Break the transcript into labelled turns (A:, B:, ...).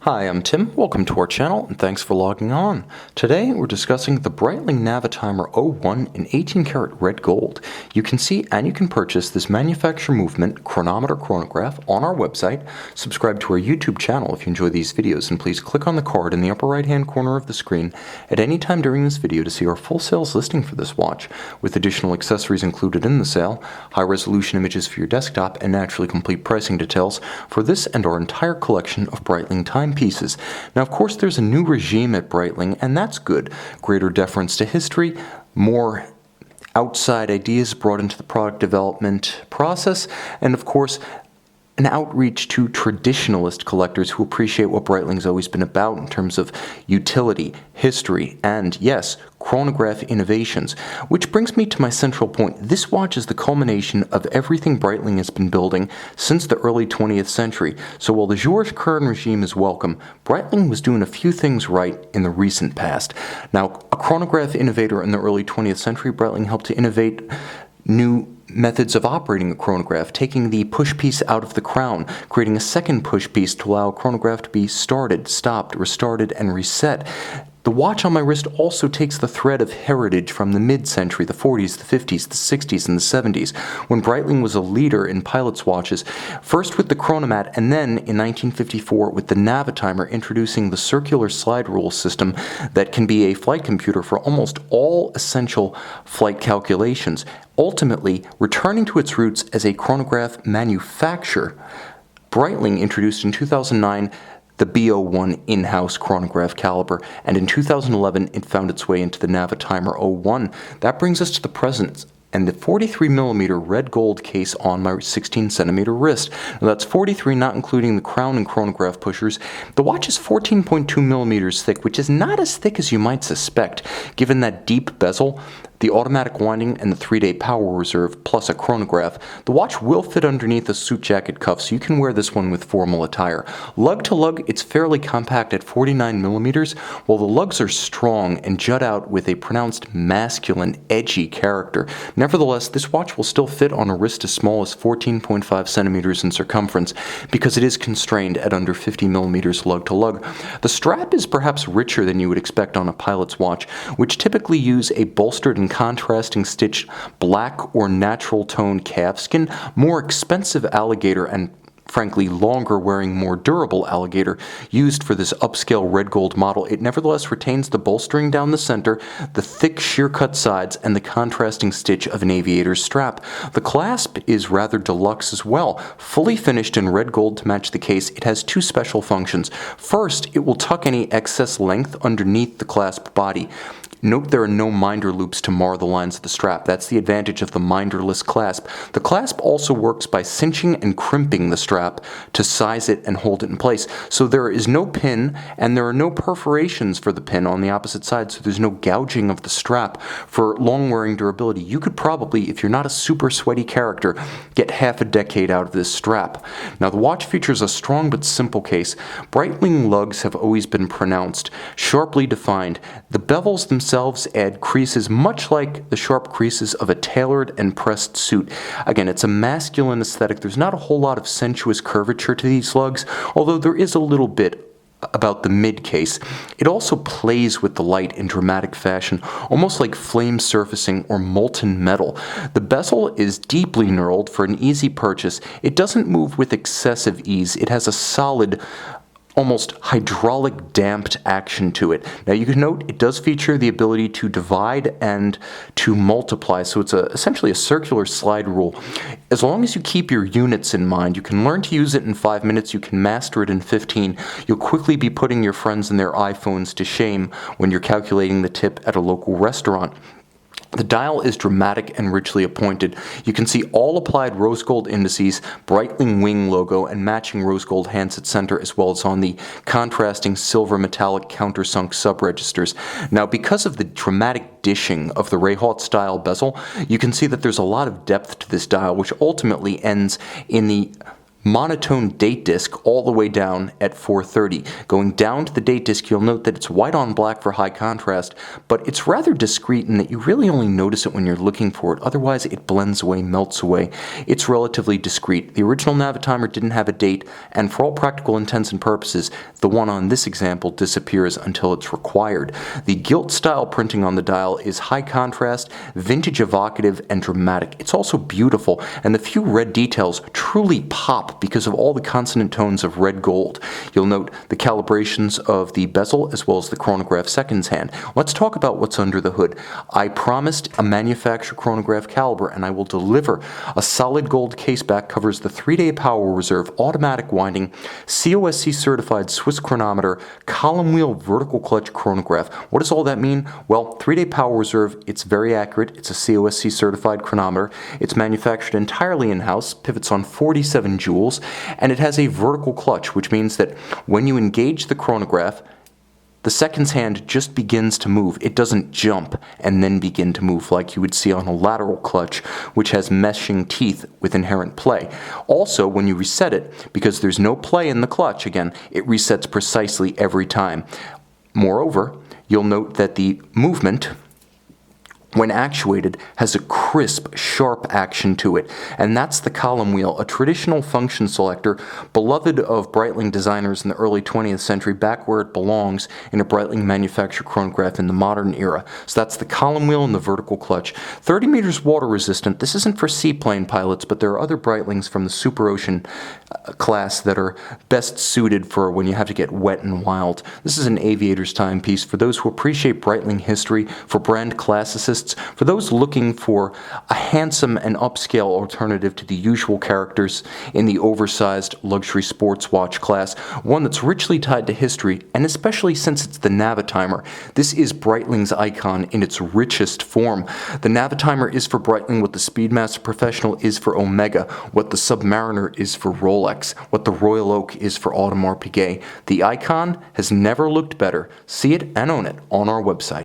A: Hi, I'm Tim. Welcome to our channel, and thanks for logging on. Today, we're discussing the Breitling Navitimer 01 in 18-karat red gold. You can see and you can purchase this manufacturer movement chronometer chronograph on our website. Subscribe to our YouTube channel if you enjoy these videos, and please click on the card in the upper right-hand corner of the screen at any time during this video to see our full sales listing for this watch, with additional accessories included in the sale, high-resolution images for your desktop, and naturally complete pricing details for this and our entire collection of Breitling timepieces. Now, of course, there's a new regime at Breitling, and that's good. Greater deference to history, more outside ideas brought into the product development process, and of course, an outreach to traditionalist collectors who appreciate what Breitling's always been about in terms of utility, history, and, yes, chronograph innovations. Which brings me to my central point. This watch is the culmination of everything Breitling has been building since the early 20th century. So while the Georges Kern regime is welcome, Breitling was doing a few things right in the recent past. Now, a chronograph innovator in the early 20th century, Breitling helped to innovate new methods of operating a chronograph, taking the push piece out of the crown, creating a second push piece to allow a chronograph to be started, stopped, restarted, and reset. The watch on my wrist also takes the thread of heritage from the mid-century, the 40s, the 50s, the 60s, and the 70s, when Breitling was a leader in pilot's watches, first with the chronomat and then in 1954 with the Navitimer, introducing the circular slide rule system that can be a flight computer for almost all essential flight calculations, ultimately returning to its roots as a chronograph manufacturer. Breitling introduced in 2009 the BA49 in-house chronograph caliber, and in 2011 it found its way into the Navitimer 01. That brings us to the present, and the 43mm red gold case on my 16cm wrist. Now that's 43, not including the crown and chronograph pushers. The watch is 14.2mm thick, which is not as thick as you might suspect, given that deep bezel, the automatic winding, and the 3-day power reserve, plus a chronograph. The watch will fit underneath a suit jacket cuff, so you can wear this one with formal attire. Lug to lug, it's fairly compact at 49mm, while the lugs are strong and jut out with a pronounced masculine, edgy character. Nevertheless, this watch will still fit on a wrist as small as 14.5 centimeters in circumference, because it is constrained at under 50mm lug to lug. The strap is perhaps richer than you would expect on a pilot's watch, which typically use a bolstered and contrasting stitched black or natural tone calfskin, more expensive alligator, and frankly longer wearing more durable alligator used for this upscale red gold model. It nevertheless retains the bolstering down the center, the thick sheer cut sides, and the contrasting stitch of an aviator's strap. The clasp is rather deluxe as well. Fully finished in red gold to match the case, it has two special functions. First, it will tuck any excess length underneath the clasp body. Note there are no minder loops to mar the lines of the strap. That's the advantage of the minderless clasp. The clasp also works by cinching and crimping the strap to size it and hold it in place. So there is no pin, and there are no perforations for the pin on the opposite side, so there's no gouging of the strap. For long-wearing durability, you could probably, if you're not a super sweaty character, get half a decade out of this strap. Now, the watch features a strong but simple case. Breitling lugs have always been pronounced, sharply defined. The bevels themselves add creases much like the sharp creases of a tailored and pressed suit. Again, it's a masculine aesthetic. There's not a whole lot of sensuous curvature to these lugs, although there is a little bit about the mid case. It also plays with the light in dramatic fashion, almost like flame surfacing or molten metal. The bezel is deeply knurled for an easy purchase. It doesn't move with excessive ease. It has a solid, almost hydraulic damped action to it. Now you can note it does feature the ability to divide and to multiply, so it's essentially a circular slide rule. As long as you keep your units in mind, you can learn to use it in 5 minutes, you can master it in 15. You'll quickly be putting your friends and their iPhones to shame when you're calculating the tip at a local restaurant. The dial is dramatic and richly appointed. You can see all applied rose gold indices, Breitling wing logo, and matching rose gold hands at center, as well as on the contrasting silver metallic countersunk sub-registers. Now, because of the dramatic dishing of the Rayhaut style bezel, you can see that there's a lot of depth to this dial, which ultimately ends in the monotone date disc all the way down at 430. Going down to the date disc, you'll note that it's white on black for high contrast, but it's rather discreet in that you really only notice it when you're looking for it. Otherwise, it blends away, melts away. It's relatively discreet. The original Navitimer didn't have a date, and for all practical intents and purposes, the one on this example disappears until it's required. The gilt style printing on the dial is high contrast, vintage evocative, and dramatic. It's also beautiful, and the few red details truly pop because of all the consonant tones of red gold. You'll note the calibrations of the Bessel as well as the Chronograph seconds hand. Let's talk about what's under the hood. I promised a manufacturer chronograph caliber, and I will deliver. A solid gold case back covers the 3-day power reserve, automatic winding, COSC certified Swiss chronometer, column wheel vertical clutch chronograph. What does all that mean? Well, 3-day power reserve, it's very accurate. It's a COSC certified chronometer. It's manufactured entirely in-house, pivots on 47 joules, and it has a vertical clutch, which means that when you engage the chronograph, the seconds hand just begins to move. It doesn't jump and then begin to move like you would see on a lateral clutch, which has meshing teeth with inherent play. Also, when you reset it, because there's no play in the clutch, again, it resets precisely every time. Moreover, you'll note that the movement, when actuated, has a crisp, sharp action to it, and that's the column wheel, a traditional function selector beloved of Breitling designers in the early 20th century, back where it belongs in a Breitling manufactured chronograph in the modern era. So that's the column wheel and the vertical clutch. 30 meters water resistant. This isn't for seaplane pilots, but there are other Breitlings from the super ocean class that are best suited for when you have to get wet and wild. This is an aviator's timepiece for those who appreciate Breitling history, for brand classicists, for those looking for a handsome and upscale alternative to the usual characters in the oversized luxury sports watch class, one that's richly tied to history, and especially since it's the Navitimer. This is Breitling's icon in its richest form. The Navitimer is for Breitling what the Speedmaster Professional is for Omega, what the Submariner is for Rolex, what the Royal Oak is for Audemars Piguet. The icon has never looked better. See it and own it on our website.